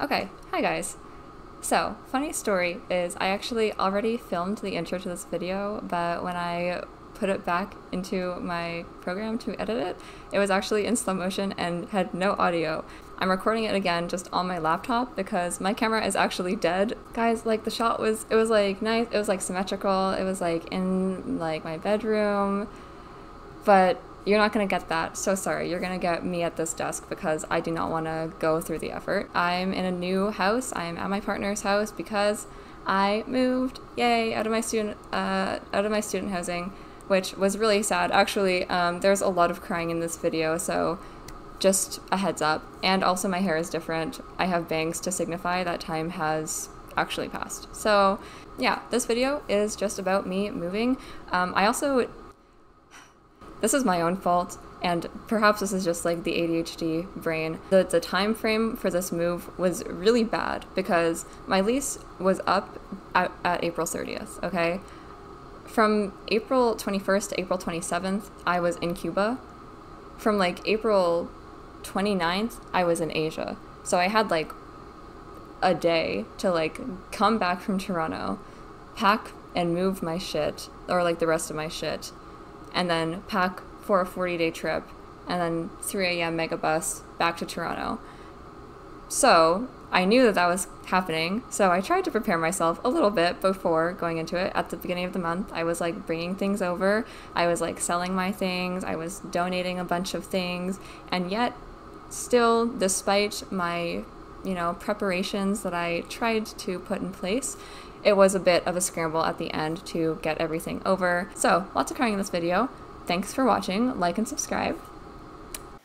Okay, hi guys. So, funny story is I actually already filmed the intro to this video, but when I put it back into my program to edit it, it was actually in slow motion and had no audio. I'm recording it again just on my laptop because my camera is actually dead. Guys, like the shot it was like nice, it was like symmetrical, it was like in like my bedroom, but you're not going to get that. So sorry. You're going to get me at this desk because I do not want to go through the effort. I'm in a new house. I'm at my partner's house because I moved, yay, out of my student housing, which was really sad. Actually, there's a lot of crying in this video, so just a heads up. And also my hair is different. I have bangs to signify that time has actually passed. So yeah, this video is just about me moving. This is my own fault, and perhaps this is just like the ADHD brain. The time frame for this move was really bad because my lease was up at April 30th, okay? From April 21st to April 27th, I was in Cuba. From like April 29th, I was in Asia. So I had like a day to like come back from Toronto, pack and move my shit, or like the rest of my shit, and then pack for a 40-day trip, and then 3 a.m. megabus back to Toronto. So I knew that was happening, so I tried to prepare myself a little bit before going into it. At the beginning of the month, I was like bringing things over, I was like selling my things, I was donating a bunch of things, and yet still, despite my, preparations that I tried to put in place, it was a bit of a scramble at the end to get everything over. So, lots of crying in this video. Thanks for watching, like and subscribe.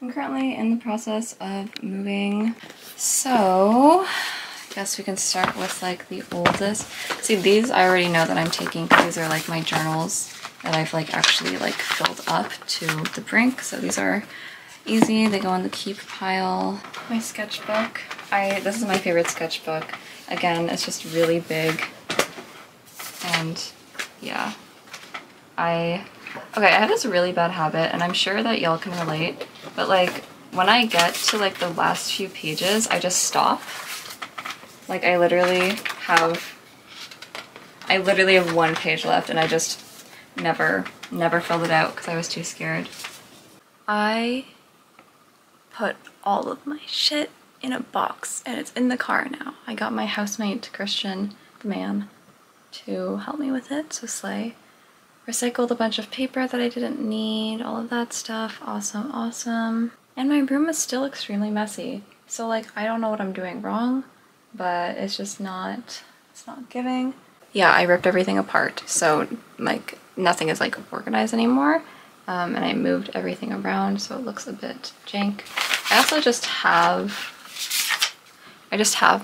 I'm currently in the process of moving, so I guess we can start with like the oldest. See, these I already know that I'm taking because these are like my journals that I've like actually like filled up to the brink. So these are easy, they go in the keep pile. My sketchbook, this is my favorite sketchbook. Again, it's just really big. And yeah, I have this really bad habit, and I'm sure that y'all can relate, but like when I get to like the last few pages, I just stop. Like I literally have one page left, and I just never filled it out because I was too scared. I put all of my shit in a box, and it's in the car now. I got my housemate, Christian, the man, to help me with it, so slay. Recycled a bunch of paper that I didn't need, all of that stuff. Awesome, awesome. And my room is still extremely messy. So like, I don't know what I'm doing wrong, but it's just not, it's not giving. Yeah, I ripped everything apart. So like, nothing is like organized anymore. And I moved everything around so it looks a bit jank. I also just have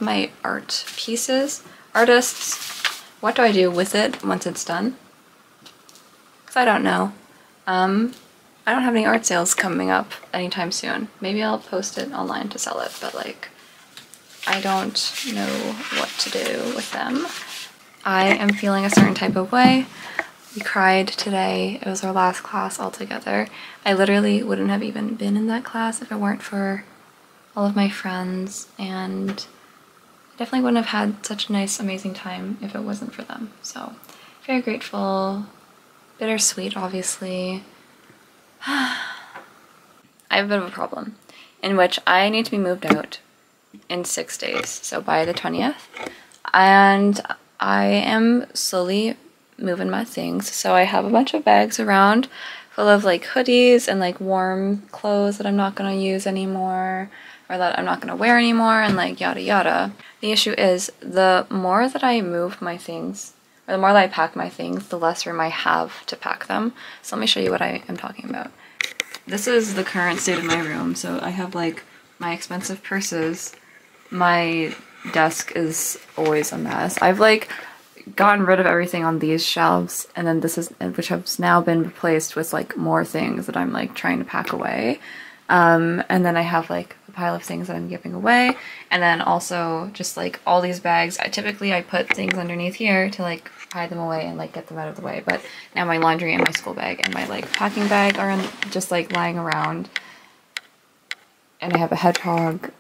my art pieces. Artists, what do I do with it once it's done? Because I don't know. I don't have any art sales coming up anytime soon. Maybe I'll post it online to sell it, but like, I don't know what to do with them. I am feeling a certain type of way. We cried today. It was our last class altogether. I literally wouldn't have even been in that class if it weren't for all of my friends, and I definitely wouldn't have had such a nice, amazing time if it wasn't for them. So, very grateful. Bittersweet, obviously. I have a bit of a problem in which I need to be moved out in 6 days, so by the 20th. And I am slowly moving my things. So I have a bunch of bags around full of like hoodies and like warm clothes that I'm not gonna use anymore, or that I'm not gonna wear anymore, and like yada yada. The issue is the more that I move my things, or the more that I pack my things, the less room I have to pack them. So let me show you what I am talking about. This is the current state of my room. So I have like my expensive purses. My desk is always a mess. I've like gotten rid of everything on these shelves, and then which has now been replaced with like more things that I'm like trying to pack away. And then I have like a pile of things that I'm giving away, and then also just like all these bags. I put things underneath here to like hide them away and like get them out of the way, but now my laundry and my school bag and my like packing bag are just like lying around, and I have a hedgehog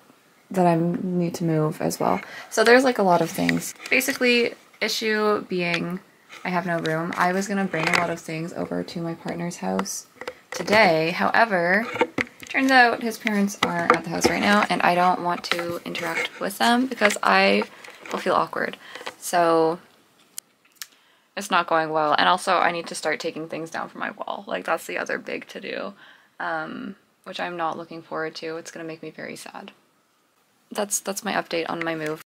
that I need to move as well. So there's like a lot of things. Basically, issue being I have no room. I was gonna bring a lot of things over to my partner's house today. However, turns out his parents are at the house right now and I don't want to interact with them because I will feel awkward. So it's not going well. And also I need to start taking things down from my wall. Like that's the other big to-do, which I'm not looking forward to. It's gonna make me very sad. That's my update on my move.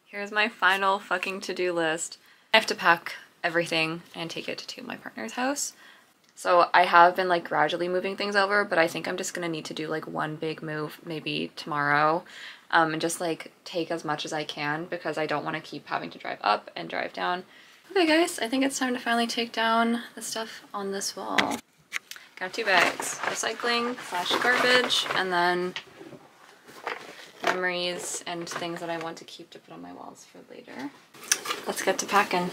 Here's my final fucking to-do list. I have to pack everything and take it to my partner's house. So I have been like gradually moving things over, but I think I'm just gonna need to do like one big move maybe tomorrow, and just like take as much as I can because I don't want to keep having to drive up and drive down. Okay guys, I think it's time to finally take down the stuff on this wall. Got 2 bags, recycling / garbage, and then memories and things that I want to keep to put on my walls for later. Let's get to packing.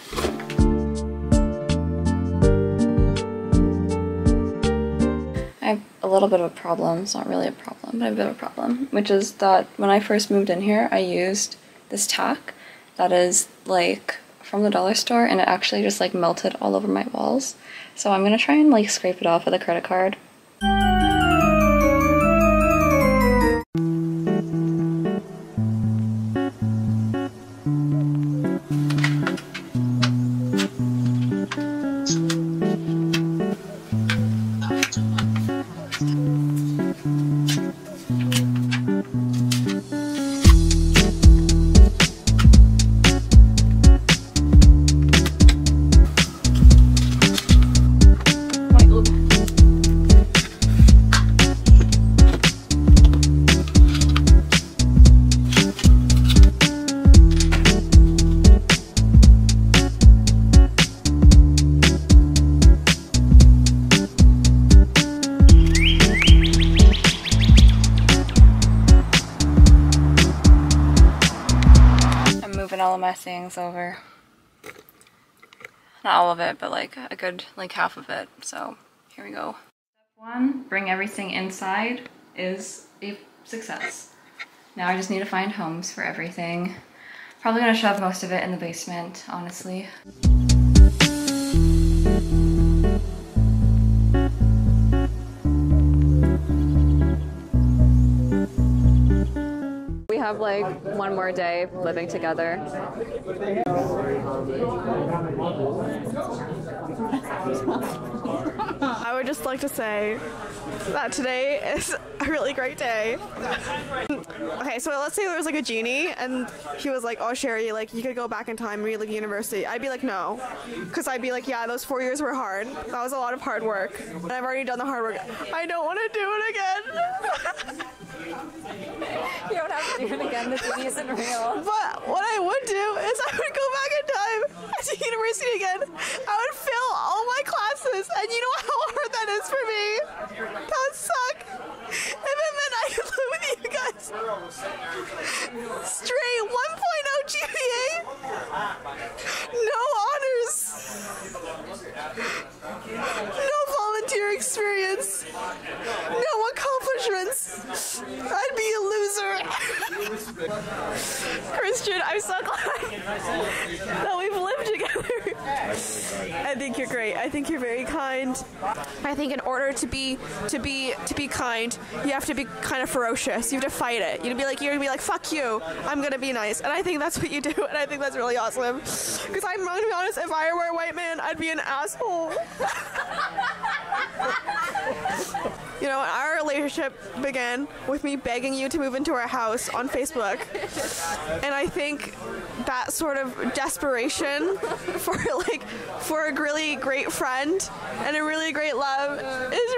I have a little bit of a problem. It's not really a problem, but I have a bit of a problem, which is that when I first moved in here, I used this tack that is like from the dollar store, and it actually just like melted all over my walls. So I'm gonna try and like scrape it off with a credit card. All of my things over. Not all of it, but like a good like half of it. So here we go. Step 1, bring everything inside is a success. Now I just need to find homes for everything. Probably gonna shove most of it in the basement, honestly. We have like one more day living together. I would just like to say that today is a really great day. Okay, so let's say there was like a genie and he was like, oh Sherry, like you could go back in time and read like university. I'd be like, no, because I'd be like, yeah, those 4 years were hard. That was a lot of hard work and I've already done the hard work. I don't want to do it again. You don't have to do it again, the genie isn't real. But what I would do is I would go back in time to university again. I would fail all my classes, and you know how hard that is for me. That would suck. If it meant I could live with you guys. Straight 1.0 GPA. No honors. No volunteer experience. No accomplishments. I'd be a loser. Christian, I'm so glad that we've lived together. I think you're great. I think you're very kind. I think in order to be kind, you have to be kind of ferocious. You have to fight it. You're gonna be like, fuck you. I'm gonna be nice. And I think that's what you do, and I think that's really awesome. Because I'm gonna be honest, if I were a white man, I'd be an asshole. You know, our relationship began with me begging you to move into our house on Facebook. And I think that sort of desperation for a really great friend and a really great love is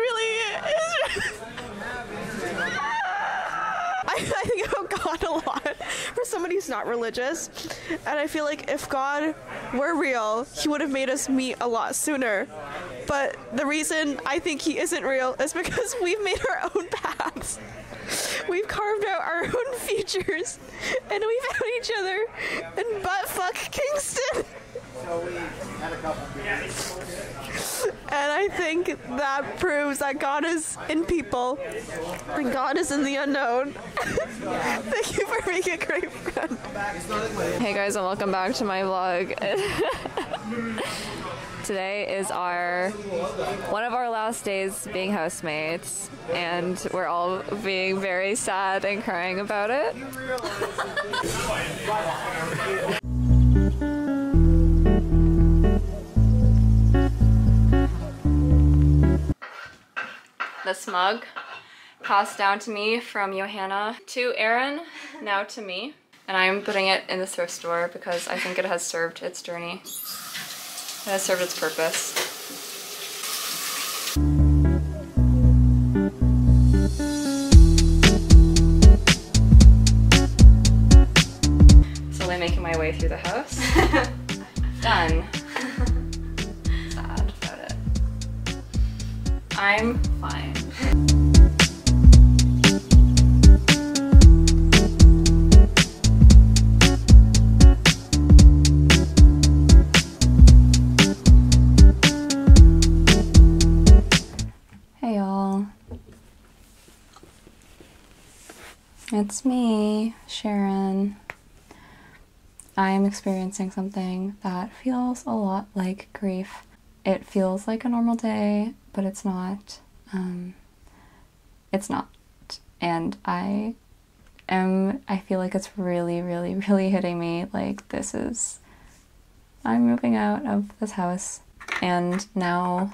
I think about God a lot for somebody who's not religious, and I feel like if God were real, he would have made us meet a lot sooner. But the reason I think he isn't real is because we've made our own paths. We've carved out our own futures, and we found each other in buttfuck Kingston. And I think that proves that God is in people and God is in the unknown. Thank you for being a great friend. Hey guys, and welcome back to my vlog. Today is one of our last days being housemates, and we're all being very sad and crying about it. This mug passed down to me from Johanna to Erin, now to me. And I'm putting it in the thrift store because I think it has served its journey. It has served its purpose. Slowly making my way through the house. Done. Sad about it. I'm fine. Hey y'all. It's me, Sharon. I am experiencing something that feels a lot like grief. It feels like a normal day, but it's not. It's not. And I feel like it's really, really, really hitting me. Like, I'm moving out of this house, and now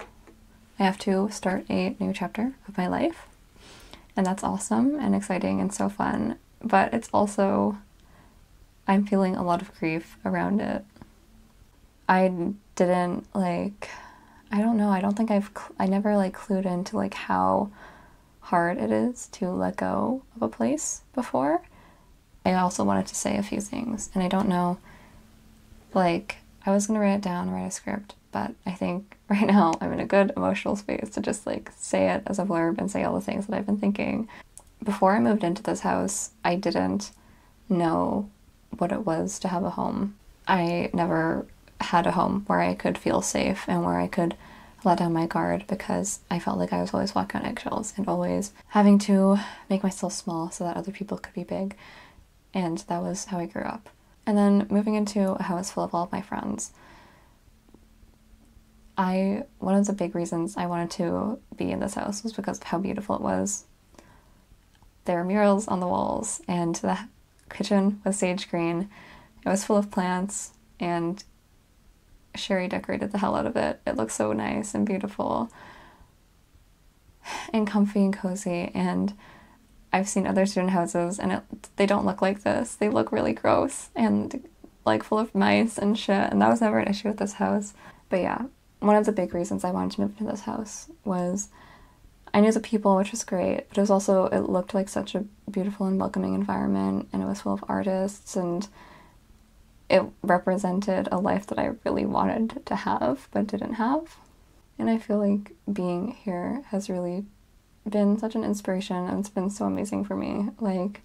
I have to start a new chapter of my life. And that's awesome and exciting and so fun. But it's also, I'm feeling a lot of grief around it. I didn't, like, I don't know, I don't think I never, like, clued into, like, how hard it is to let go of a place before. I also wanted to say a few things, and I don't know, like, I was gonna write it down, write a script, but I think right now I'm in a good emotional space to just, like, say it as a blurb and say all the things that I've been thinking. Before I moved into this house, I didn't know what it was to have a home. I never had a home where I could feel safe and where I could let down my guard, because I felt like I was always walking on eggshells and always having to make myself small so that other people could be big. And that was how I grew up. And then moving into a house full of all of my friends, one of the big reasons I wanted to be in this house was because of how beautiful it was. There were murals on the walls, and the kitchen was sage green. It was full of plants, and Sherry decorated the hell out of it. It looked so nice and beautiful and comfy and cozy. And I've seen other student houses, and they don't look like this. They look really gross and, like, full of mice and shit, and that was never an issue with this house. But yeah, one of the big reasons I wanted to move into this house was I knew the people, which was great, but it was also, it looked like such a beautiful and welcoming environment, and it was full of artists, and it represented a life that I really wanted to have but didn't have. And I feel like being here has really been such an inspiration, and it's been so amazing for me. Like,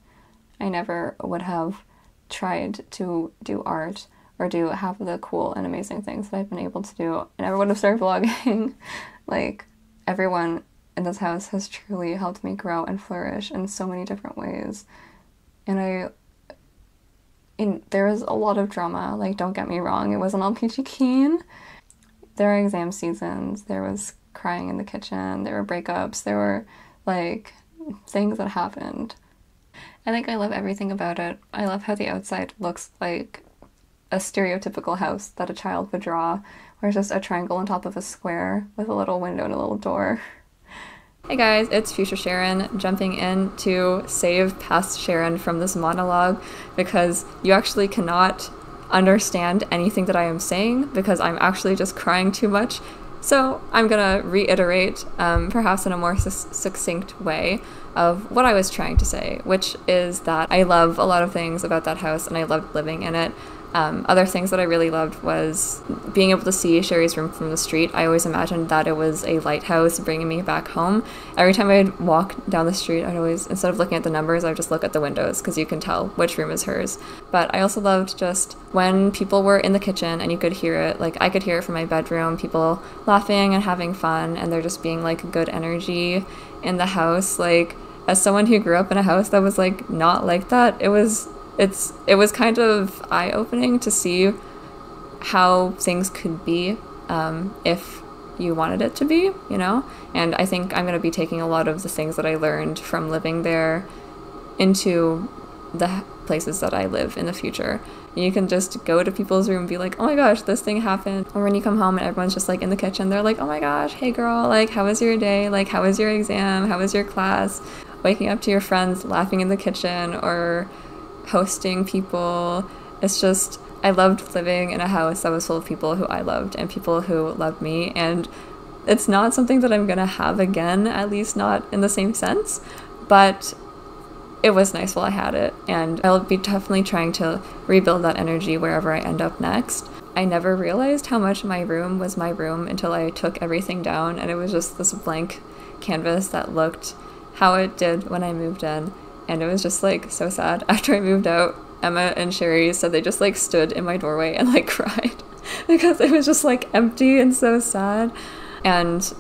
I never would have tried to do art or do half of the cool and amazing things that I've been able to do. I never would have started vlogging. Like, everyone in this house has truly helped me grow and flourish in so many different ways. And there was a lot of drama, like, don't get me wrong, it wasn't all peachy keen. There are exam seasons, there was crying in the kitchen, there were breakups, there were, like, things that happened. I think I love everything about it. I love how the outside looks like a stereotypical house that a child would draw, where it's just a triangle on top of a square with a little window and a little door. Hey guys, it's future Sharon jumping in to save past Sharon from this monologue, because you actually cannot understand anything that I am saying because I'm actually just crying too much. So I'm gonna reiterate, perhaps in a more succinct way, of what I was trying to say, which is that I love a lot of things about that house and I loved living in it. Other things that I really loved was being able to see Sherry's room from the street. I always imagined that it was a lighthouse bringing me back home. Every time I'd walk down the street, I'd always, instead of looking at the numbers, I'd just look at the windows because you can tell which room is hers. But I also loved just when people were in the kitchen and you could hear it. Like, I could hear it from my bedroom, people laughing and having fun, and there just being like good energy in the house. Like, as someone who grew up in a house that was like not like that, it was kind of eye-opening to see how things could be if you wanted it to be, you know? And I think I'm going to be taking a lot of the things that I learned from living there into the places that I live in the future. You can just go to people's room and be like, oh my gosh, this thing happened. Or when you come home and everyone's just like in the kitchen, they're like, oh my gosh, hey girl, like, how was your day? Like, how was your exam? How was your class? Waking up to your friends laughing in the kitchen or hosting people. It's just, I loved living in a house that was full of people who I loved and people who loved me, and it's not something that I'm gonna have again, at least not in the same sense, but it was nice while I had it, and I'll be definitely trying to rebuild that energy wherever I end up next. I never realized how much my room was my room until I took everything down and it was just this blank canvas that looked how it did when I moved in. And it was just like so sad. After I moved out, Emma and Sherry said they just like stood in my doorway and like cried because it was just like empty and so sad. And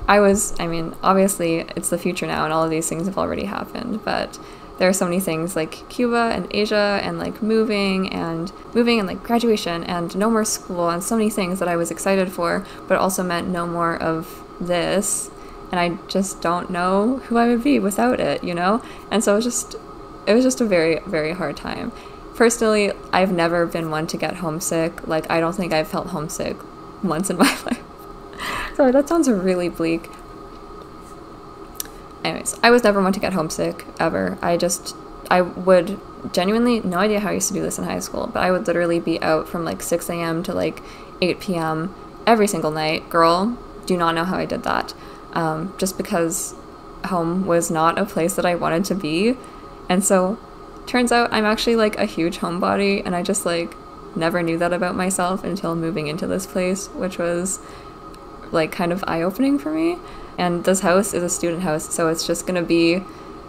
I mean, obviously it's the future now and all of these things have already happened, but there are so many things like Cuba and Asia and like moving and like graduation and no more school and so many things that I was excited for, but also meant no more of this. And I just don't know who I would be without it, you know? And so it was just a very, very hard time. Personally, I've never been one to get homesick. Like, I don't think I've felt homesick once in my life. Sorry, that sounds really bleak. Anyways, I was never one to get homesick, ever. I would genuinely, no idea how I used to do this in high school, but I would literally be out from like 6 a.m. to like 8 p.m. every single night. Girl, do not know how I did that. Just because home was not a place that I wanted to be. And so turns out I'm actually like a huge homebody, and I just like never knew that about myself until moving into this place, which was like kind of eye-opening for me. And this house is a student house, so it's just gonna be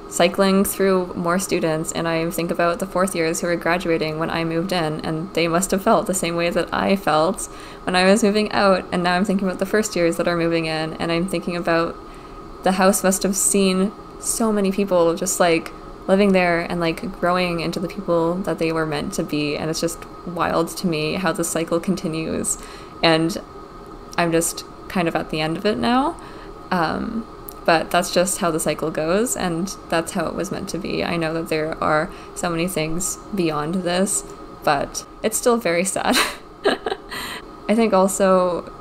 cycling through more students, and I think about the fourth years who were graduating when I moved in, and they must have felt the same way that I felt when I was moving out. And now I'm thinking about the first years that are moving in, and I'm thinking about the house must have seen so many people just like living there and like growing into the people that they were meant to be. And it's just wild to me how the cycle continues, and I'm just kind of at the end of it now. But that's just how the cycle goes, and that's how it was meant to be. I know that there are so many things beyond this, but it's still very sad. I think also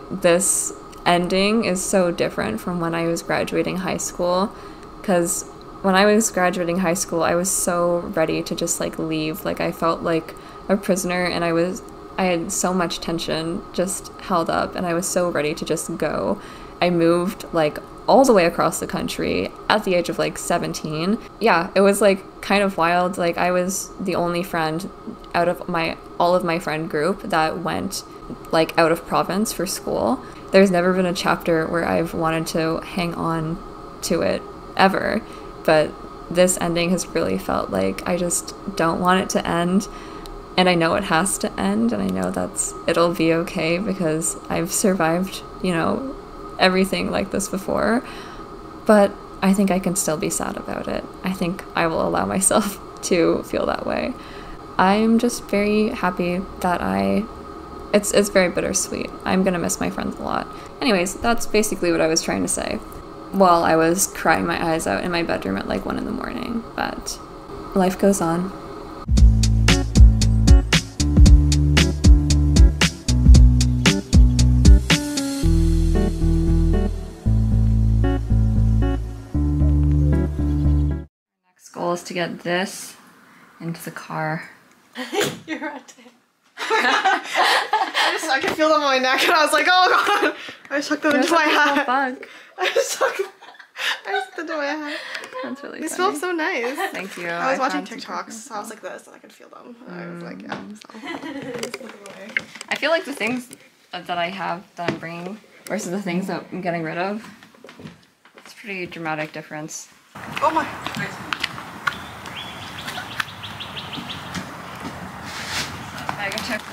this ending is so different from when I was graduating high school, because when I was graduating high school, I was so ready to just like leave. Like, I felt like a prisoner, and I had so much tension just held up, and I was so ready to just go. I moved like all the way across the country at the age of like 17. Yeah, it was like kind of wild. Like, I was the only friend out of all of my friend group that went like out of province for school. There's never been a chapter where I've wanted to hang on to it ever, but this ending has really felt like I just don't want it to end. And I know it has to end, and I know it'll be okay because I've survived, you know, everything like this before. But I think I can still be sad about it. I think I will allow myself to feel that way. I'm just very happy that it's very bittersweet. I'm gonna miss my friends a lot. Anyways, that's basically what I was trying to say while I was crying my eyes out in my bedroom at like 1 in the morning. But life goes on. Goal is to get this into the car. You're right. I could feel them on my neck, and I was like, oh god! I just took them into my hat. I I just the way I have. That's really They funny. smell so nice. Thank you. I was watching found some TikToks, so I was like this, and I could feel them. And I was like, yeah. So. I feel like the things that I have that I'm bringing versus the things that I'm getting rid of, it's a pretty dramatic difference. Oh my. I can check.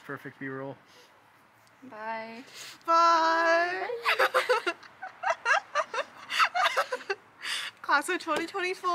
Perfect B-roll. Bye. Bye. Class of 2024.